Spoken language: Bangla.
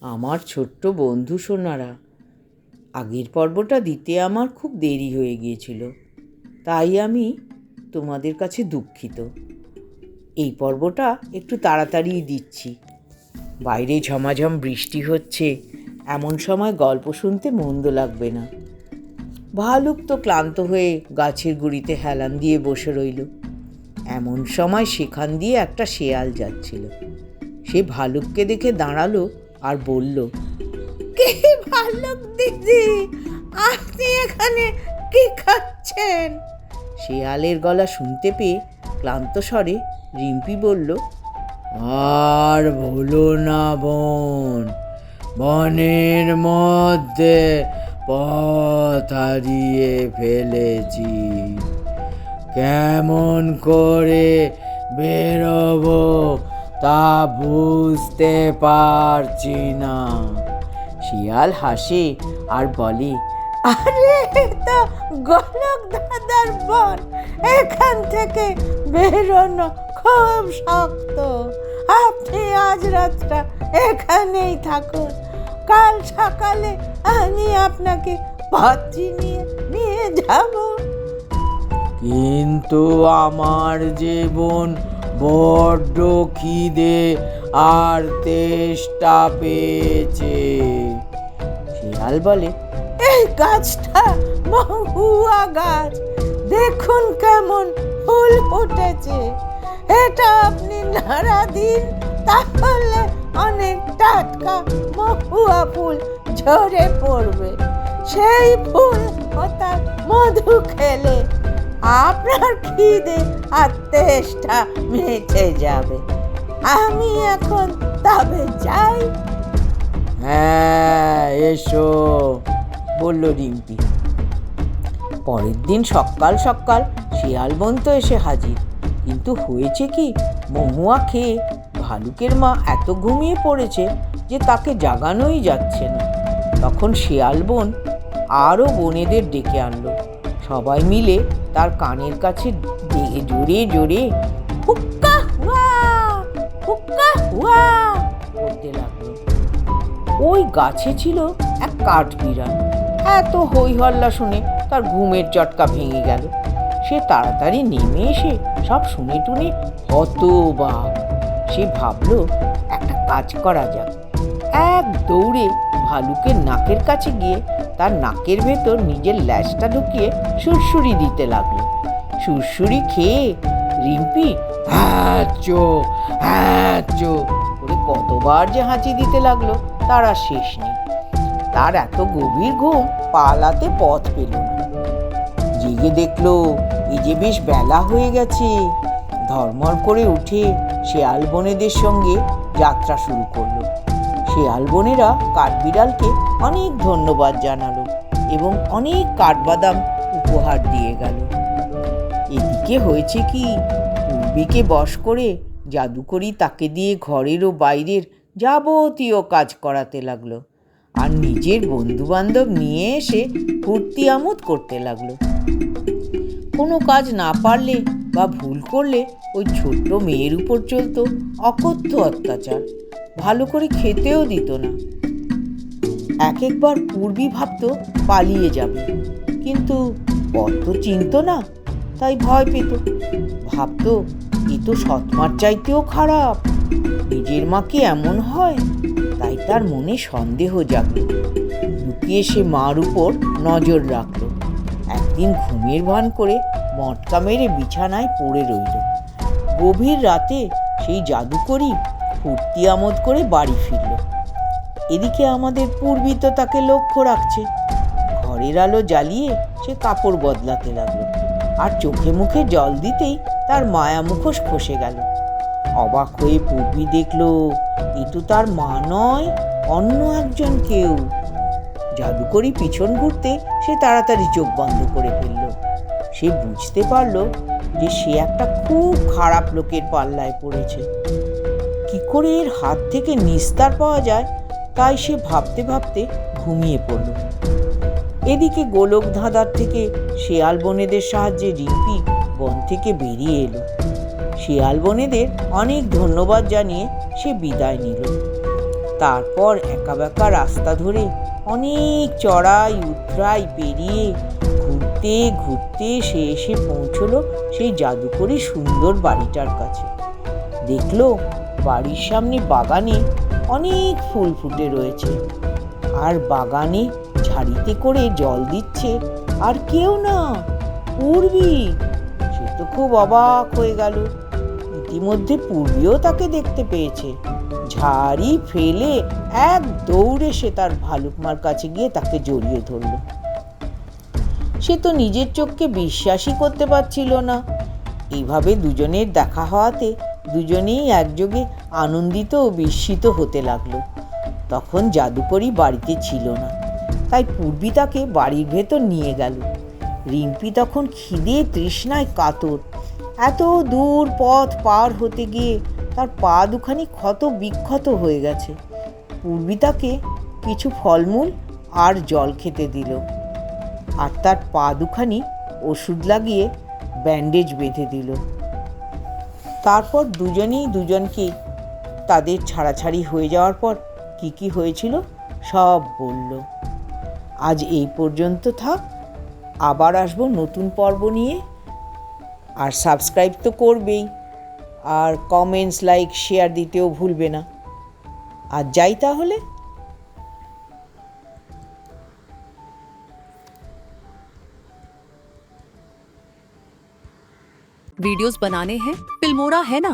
আমার ছোট্ট বন্ধু সোনারা, আগের পর্বটা দিতে আমার খুব দেরি হয়ে গিয়েছিল, তাই আমি তোমাদের কাছে দুঃখিত। এই পর্বটা একটু তাড়াতাড়ি দিচ্ছি। বাইরে ঝমাঝম বৃষ্টি হচ্ছে, এমন সময় গল্প শুনতে মন্দ লাগবে না। ভালুক তো ক্লান্ত হয়ে গাছের গুঁড়িতে হেলান দিয়ে বসে রইল। এমন সময় সেখান দিয়ে একটা শেয়াল যাচ্ছিল। সে ভালুককে দেখে দাঁড়ালো আর বলল, কে ভালুক দিদি, আপনি এখানে কি খাচ্ছেন? শেয়ালের গলা শুনতে পেয়ে ক্লান্ত স্বরে রিম্পি বলল, আর ভুলো না বোন, বনের মধ্যে পথ হারিয়ে ফেলেছি, কেমন করে বেরোবো তা বুঝতে পারছি না। শিয়াল হাসে আর বলে, আরে তো গোলক দাদার বন, এখান থেকে বেরোনো খুব শক্ত। আপনি আজ রাতটা এখানেই থাকুন, কাল সকালে আমি আপনাকে পথে নিয়ে যাব। কিন্তু আমার জীবন বড্ড খিদে আর তেষ্টা পেয়েছে। শিয়াল বলে, এই গাছটা মহুয়া গাছ, দেখুন কেমন ফুল ফুটেছে, এটা আপনি নাড়া দিন, তাহলে অনেক টাটকা মহুয়া ফুল ঝরে পড়বে। সেই ফুল ও তার মধু খেলে আপনার খিদে আর তেষ্টা মিটে যাবে। আমি এখন তবে যাই। হ্যাঁ, এসো, বলল রিম্পি। পরের দিন সকাল সকাল শিয়াল বোন তো এসে হাজির। কিন্তু হয়েছে কি, মহুয়া খেয়ে ভালুকের মা এত ঘুমিয়ে পড়েছে যে তাকে জাগানোই যাচ্ছে না। তখন শিয়াল বোন আরও বোনেদের ডেকে আনলো। সবাই মিলে তার কানের কাছে জোরে জোরে হুক্কা হুয়া হুক্কা হুয়া করতে লাগলো। ওই গাছে ছিল এক কাঠ বিড়াল। এত হই হল্লা শুনে তার ঘুমের চটকা ভেঙে গেল। সে তাড়াতাড়ি নেমে এসে সব শুনে টুনে হতবাক। সে ভাবলো একটা কাজ করা যাক। এক দৌড়ে ভালুকের নাকের কাছে গিয়ে তার নাকের ভেতর নিজের ল্যাজটা ঢুকিয়ে সুরসুরি দিতে লাগলো। সুরসুরি খেয়ে রিম্পি হ্যাঁচো হ্যাঁচো করে কতবার যে হাঁচি দিতে লাগলো তার আর শেষ নেই। তার এত গভীর ঘুম পালাতে পথ পেল না। জেগে দেখলো এই যে বেশ বেলা হয়ে গেছে। ধর্মর করে উঠে শেয়াল বোনেদের সঙ্গে যাত্রা শুরু করলো। শেয়াল বোনেরা কাঠবিড়ালকে অনেক ধন্যবাদ জানালো এবং অনেক কাঠবাদাম উপহার দিয়ে গেল। এদিকে হয়েছে কি, পূর্বীকে বশ করে জাদুকরি তাকে দিয়ে ঘরের ও বাইরের যাবতীয় কাজ করাতে লাগলো আর নিজের বন্ধুবান্ধব নিয়ে এসে ফুর্তি আমোদ করতে লাগলো। কোনো কাজ না পারলে বা ভুল করলে ওই ছোট্ট মেয়ের উপর চলতো অকথ্য অত্যাচার, ভালো করে খেতেও দিত না। এক একবার পূর্বী ভাবতো পালিয়ে যাবে, কিন্তু পথ তো চিনত না, তাই ভয় পেত। ভাবতো এ তো সৎমার চাইতেও খারাপ, নিজের মা কি এমন হয়? তাই তার মনে সন্দেহ জাগলো। লুকিয়ে সে মার উপর নজর রাখলো। একদিন ঘুমের ভান করে মটকা মেরে বিছানায় পড়ে রইল। গভীর রাতে সেই জাদুকরি ফুর্তি আমোদ করে বাড়ি ফিরল। এদিকে আমাদের পূর্বী তো তাকে লক্ষ্য রাখছে। ঘরের আলো জ্বালিয়ে সে কাপড় বদলাতে লাগলো আর চোখে মুখে জল দিতেই তার মায়া মুখোশ খসে গেল। অবাক হয়ে পূর্বী দেখলো এ তো তার মা নয়, অন্য একজন কেউ। জাদুকরি পিছন ঘুরতে সে তাড়াতাড়ি চোখ বন্ধ করে ফেলল। সে বুঝতে পারলো যে সে একটা খুব খারাপ লোকের পাল্লায় পড়েছে। কি করে এর হাত থেকে নিস্তার পাওয়া যায় তাই সে ভাবতে ভাবতে ঘুমিয়ে পড়ল। এদিকে গোলক ধাঁধার থেকে শেয়াল বোনেদের সাহায্যে রিম্পি বন থেকে বেরিয়ে এলো। শেয়াল বোনেদের অনেক ধন্যবাদ জানিয়ে সে বিদায় নিল। তারপর একা বেঁকা রাস্তা ধরে অনেক চড়াই উতরাই পেরিয়ে ঘুরতে ঘুরতে সে এসে পৌঁছলো সেই জাদুকরি সুন্দর বাড়িটার কাছে। দেখলো বাড়ির সামনে বাগানে অনেক ফুল ফুটে রয়েছে, আর বাগানে ঝাড়িতে করে জল দিচ্ছে আর কেউ না, পূর্বী। সে তো খুব অবাক হয়ে গেল। ইতিমধ্যে পূর্বীও তাকে দেখতে পেয়েছে। ঝাড়ি ফেলে এক দৌড়ে সে তার ভালুকমার কাছে গিয়ে তাকে জড়িয়ে ধরল। সে তো নিজের চোখকে বিশ্বাসই করতে পারছিল না। এইভাবে দুজনের দেখা হওয়াতে দুজনেই একযোগে আনন্দিত ও বিস্মিত হতে লাগলো। তখন জাদুকরি বাড়িতে ছিল না, তাই পূর্বী তাকে বাড়ির ভেতর নিয়ে গেল। রিম্পি তখন খিদে তৃষ্ণায় কাতর। এত দূর পথ পার হতে গিয়ে তার পা দুখানি ক্ষত বিক্ষত হয়ে গেছে। পূর্বী তাকে কিছু ফলমূল আর জল খেতে দিল, আর তার পা দুখানি ওষুধ লাগিয়ে ব্যান্ডেজ বেঁধে দিল। তারপর দুজনেই দুজনকে তাদের ছাড়াছাড়ি হয়ে যাওয়ার পর কি কি হয়েছিল সব বলল। আজ এই পর্যন্ত থাক, আবার আসবো নতুন পর্ব নিয়ে। আর সাবস্ক্রাইব তো করবেই, আর কমেন্টস লাইক শেয়ার দিতেও ভুলবে না। আর যাই তাহলে। वीडियोस बनाने हैं फिल्मोरा है ना।